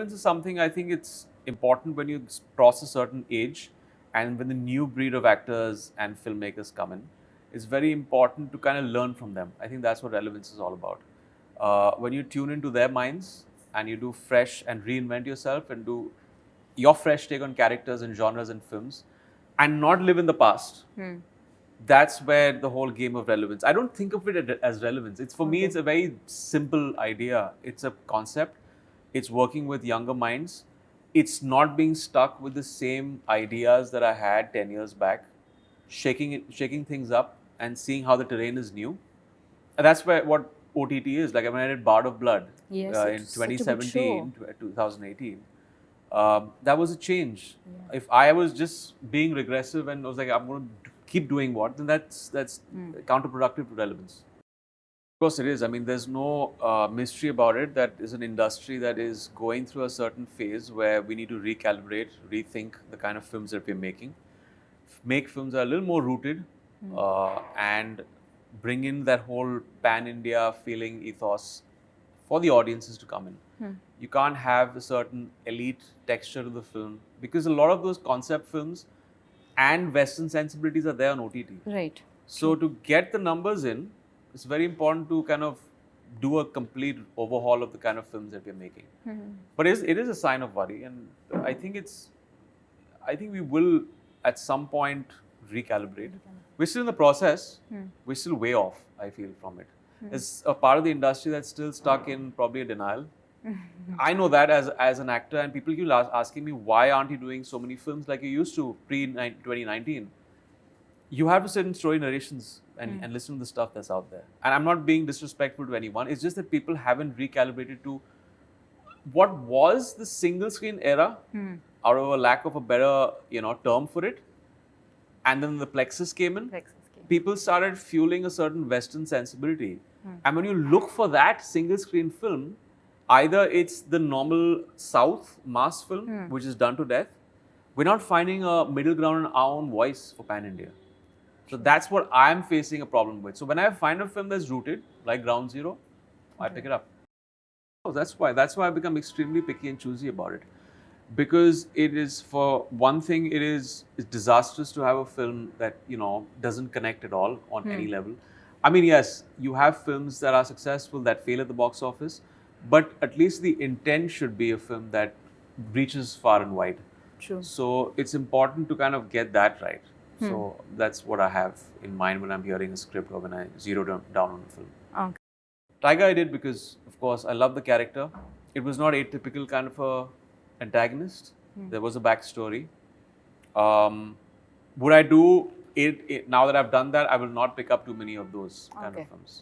Relevance is something I think it's important when you cross a certain age and when the new breed of actors and filmmakers come in. It's very important to kind of learn from them. I think that's what relevance is all about. When you tune into their minds and you do fresh and reinvent yourself and do your fresh take on characters and genres and films and not live in the past. That's where the whole game of relevance. I don't think of it as relevance. It's for me, it's a very simple idea. It's a concept. It's working with younger minds. It's not being stuck with the same ideas that I had 10 years back, shaking things up and seeing how the terrain is new. And that's where what OTT is. Like when I did Bard of Blood in it's such a good 2017, show. 2018. That was a change. If I was just being regressive and was like, I'm going to keep doing what, then that's counterproductive to relevance. Of course it is. I mean, there's no mystery about it. That is an industry that is going through a certain phase where we need to recalibrate, rethink the kind of films that we're making. Make films that are a little more rooted and bring in that whole pan-India feeling ethos for the audiences to come in. You can't have a certain elite texture to the film because a lot of those concept films and Western sensibilities are there on OTT. Right. So to get the numbers in, it's very important to kind of do a complete overhaul of the kind of films that we're making. But it is a sign of worry, and I think we will at some point recalibrate. We're still in the process. We're still way off, I feel, from it. There's a part of the industry that's still stuck in probably a denial. I know that as an actor, and people keep asking me, why aren't you doing so many films like you used to pre-2019? You have to sit in story narrations and listen to the stuff that's out there. And I'm not being disrespectful to anyone. It's just that people haven't recalibrated to what was the single screen era out of a lack of a better term for it. And then the plexus came in. People started fueling a certain Western sensibility. And when you look for that single screen film, either it's the normal South mass film, which is done to death. We're not finding a middle ground in our own voice for pan-India. So that's what I'm facing a problem with. So when I find a film that's rooted, like Ground Zero, I pick it up. Oh, that's why I've become extremely picky and choosy about it. Because it is, for one thing, it's disastrous to have a film that, doesn't connect at all on any level. I mean, yes, you have films that are successful that fail at the box office, but at least the intent should be a film that reaches far and wide. True. So it's important to kind of get that right. So that's what I have in mind when I'm hearing a script or when I zero down on a film. Okay. Tiger I did because, of course, I love the character. It was not atypical kind of a antagonist. There was a backstory. Would I do it now that I've done that? I will not pick up too many of those kind of films.